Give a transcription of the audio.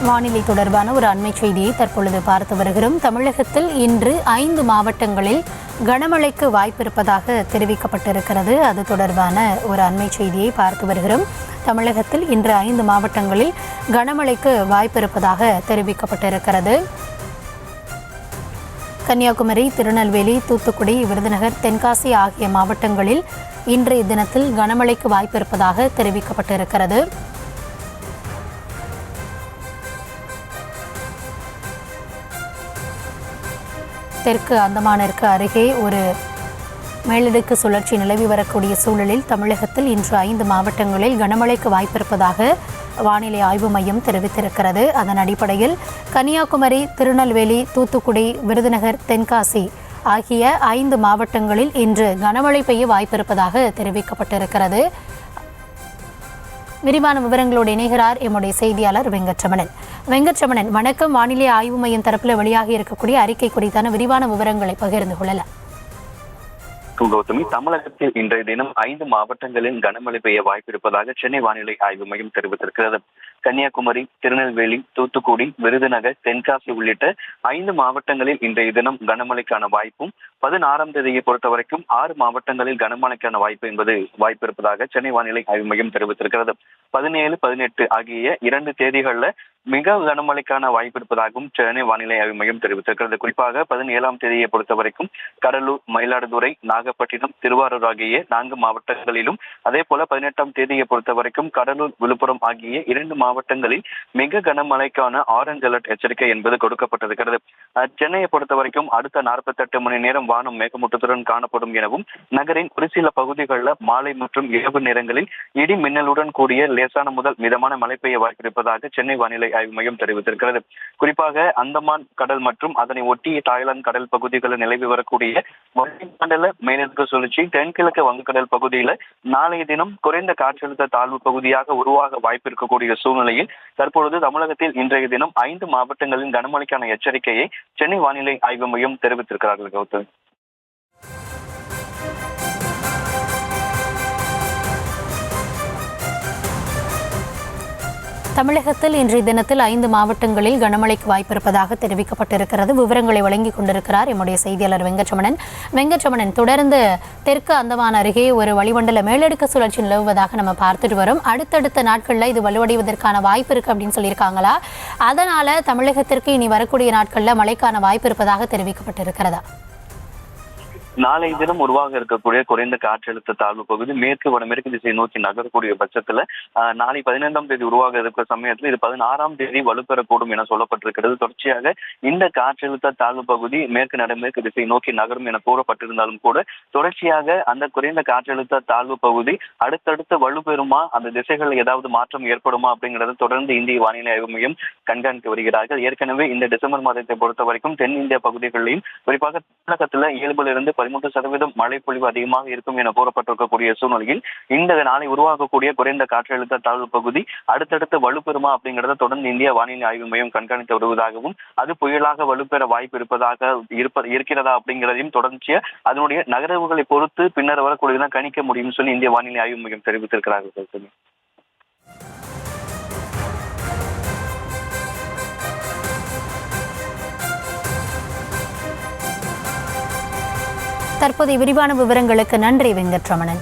வானிலை தொடர்பான ஒரு அண்மை செய்தியை தற்பொழுது பார்த்து வருகிறோம். தமிழகத்தில் இன்று 5 மாவட்டங்களில் கனமழைக்கு வாய்ப்பிருப்பதாக தெரிவிக்கப்பட்டிருக்கிறது. அது தொடர்பான ஒரு அண்மை செய்தியை பார்த்து வருகிறோம். தமிழகத்தில் இன்று 5 மாவட்டங்களில் கனமழைக்கு வாய்ப்பிருப்பதாக தெரிவிக்கப்பட்டிருக்கிறது. கன்னியாகுமரி, திருநெல்வேலி, தூத்துக்குடி, விருதுநகர், தென்காசி ஆகிய மாவட்டங்களில் இன்றைய தினத்தில் கனமழைக்கு வாய்ப்பிருப்பதாக தெரிவிக்கப்பட்டிருக்கிறது. தெற்கு அந்தமானிற்கு அருகே ஒரு மேலடுக்கு சுழற்சி நிலவி வரக்கூடிய சூழலில் தமிழகத்தில் இன்று 5 மாவட்டங்களில் கனமழைக்கு வாய்ப்பிருப்பதாக வானிலை ஆய்வு மையம் தெரிவித்திருக்கிறது. அதன் அடிப்படையில் கன்னியாகுமரி, திருநெல்வேலி, தூத்துக்குடி, விருதுநகர், தென்காசி ஆகிய 5 மாவட்டங்களில் இன்று கனமழை பெய்ய வாய்ப்பிருப்பதாக தெரிவிக்கப்பட்டிருக்கிறது. விரிவான விவரங்களோடு இணைகிறார் எம்முடைய செய்தியாளர் வெங்கட்ரமணன். வெங்கட்ரமணன், வணக்கம். வானிலை ஆய்வு மையம் தரப்பில் வெளியாகி இருக்கக்கூடிய அறிக்கை குறித்தான விரிவான விவரங்களை பகிர்ந்து கொள்ளலாம். கௌதமி, தமிழகத்தில் இன்றைய தினம் 5 மாவட்டங்களில் கனமழை பெய்ய வாய்ப்பிருப்பதாக சென்னை வானிலை ஆய்வு மையம் தெரிவித்திருக்கிறது. கன்னியாகுமரி, திருநெல்வேலி, தூத்துக்குடி, விருதுநகர், தென்காசி உள்ளிட்ட 5 மாவட்டங்களில் இன்றைய தினம் கனமழைக்கான வாய்ப்பும் 16ஆம் தேதியை பொறுத்தவரைக்கும் 6 மாவட்டங்களில் கனமழைக்கான வாய்ப்பு இருப்பதாக சென்னை வானிலை ஆய்வு மையம் தெரிவித்திருக்கிறது. 17, 18 ஆகிய 2 தேதிகளில் மிக கனமழைக்கான வாய்ப்பு இருப்பதாகவும் சென்னை வானிலை ஆய்வு மையம் தெரிவித்திருக்கிறது. குறிப்பாக 17ஆம் தேதியை பொறுத்தவரைக்கும் கடலூர், மயிலாடுதுறை, நாகப்பட்டினம், திருவாரூர் ஆகிய 4 மாவட்டங்களிலும், அதே போல 18ஆம் தேதியை பொறுத்தவரைக்கும் கடலூர், விழுப்புரம் ஆகிய 2 மாவட்டங்களில் மிக கனமழைக்கான ஆரஞ்ச் அலர்ட் எச்சரிக்கை என்பது கொடுக்கப்பட்டிருக்கிறது. சென்னையை பொறுத்தவரைக்கும் அடுத்த 48 மணி நேரம் வானம் மேகமூட்டத்துடன் காணப்படும் எனவும், நகரின் ஒரு சில பகுதிகளில் மாலை மற்றும் இரவு நேரங்களில் இடி மின்னலுடன் கூடிய லேசான முதல் மிதமான மழை பெய்ய வாய்ப்பிருப்பதாக சென்னை வானிலை ஆய்வு மையம் தெரிவித்திருக்கிறது. குறிப்பாக அந்தமான் கடல் மற்றும் அதனை ஒட்டிய தாய்லாந்து கடல் பகுதிகளில் நிலவி வரக்கூடிய வளிமண்டல மேலடுக்கு சுழற்சி தென்கிழக்கு வங்கக்கடல் பகுதியில் நாளைய தினம் குறைந்த காற்றழுத்த தாழ்வு பகுதியாக உருவாக வாய்ப்பு இருக்கக்கூடிய சூழ்நிலையில் தற்பொழுது தமிழகத்தில் இன்றைய தினம் 5 மாவட்டங்களின் கனமழைக்கான எச்சரிக்கையை சென்னை வானிலை ஆய்வு மையம் தெரிவித்திருக்கிறார்கள். கௌதம், தமிழகத்தில் இன்றைய தினத்தில் 5 மாவட்டங்களில் கனமழைக்கு வாய்ப்பிருப்பதாக தெரிவிக்கப்பட்டிருக்கிறது. விவரங்களை வழங்கிக் கொண்டிருக்கிறார் எம்முடைய செய்தியாளர் வெங்கட்ரமணன். தொடர்ந்து தெற்கு அந்தமான் அருகே ஒரு வளிமண்டல மேலடுக்கு சுழற்சி நிலவுவதாக நம்ம பார்த்துட்டு வரோம். அடுத்தடுத்த நாட்களில் இது வலுவடைவதற்கான வாய்ப்பு இருக்கு அப்படின்னு சொல்லியிருக்காங்களா? அதனால தமிழகத்திற்கு இனி வரக்கூடிய நாட்களில் மழைக்கான வாய்ப்பு இருப்பதாக தெரிவிக்கப்பட்டிருக்கிறதா? நாளைய தினம் உருவாக இருக்கக்கூடிய குறைந்த காற்றழுத்த தாழ்வு பகுதி மேற்கு வடமேற்கு திசை நோக்கி நகரக்கூடிய பட்சத்துல நாளை 15ஆம் தேதி உருவாக இருக்கிற சமயத்துல இது 16ஆம் தேதி வலுப்பெறக்கூடும் என சொல்லப்பட்டிருக்கிறது. தொடர்ச்சியாக இந்த காற்றழுத்த தாழ்வு பகுதி மேற்கு வடமேற்கு திசை நோக்கி நகரும் என கூறப்பட்டிருந்தாலும் கூட தொடர்ச்சியாக அந்த குறைந்த காற்றழுத்த தாழ்வு பகுதி அடுத்தடுத்து வலுப்பெறுமா, அந்த திசைகளில் ஏதாவது மாற்றம் ஏற்படுமா அப்படிங்கிறத தொடர்ந்து இந்திய வானிலை ஆய்வு மையம் கண்காணித்து வருகிறார்கள். ஏற்கனவே இந்த டிசம்பர் மாதத்தை பொறுத்த வரைக்கும் தென்னிந்திய பகுதிகளிலும் குறிப்பாக தமிழகத்துல இயல்பிலிருந்து 13% மழை பொழிவு அதிகமாக இருக்கும் என கூறப்பட்டிருக்கக்கூடிய சூழ்நிலையில் இந்த நாளை உருவாகக்கூடிய குறைந்த காற்றழுத்த தாழ்வு பகுதி அடுத்தடுத்து வலுப்பெறுமா அப்படிங்கிறத தொடர்ந்து இந்திய வானிலை ஆய்வு மையம் கண்காணித்து வருவதாகவும், அது புயலாக வலுப்பெற வாய்ப்பு இருக்கிறதா அப்படிங்கிறதையும் தொடர்ச்சியா அதனுடைய நகர்வுகளை பொறுத்து பின்னர் வரக்கூடியதான் கணிக்க முடியும் சொல்லி இந்திய வானிலை ஆய்வு மையம் தெரிவித்திருக்கிறார்கள். தற்போதைய விரிவான விவரங்களுக்கு நன்றி வெங்கட்ரமணன்.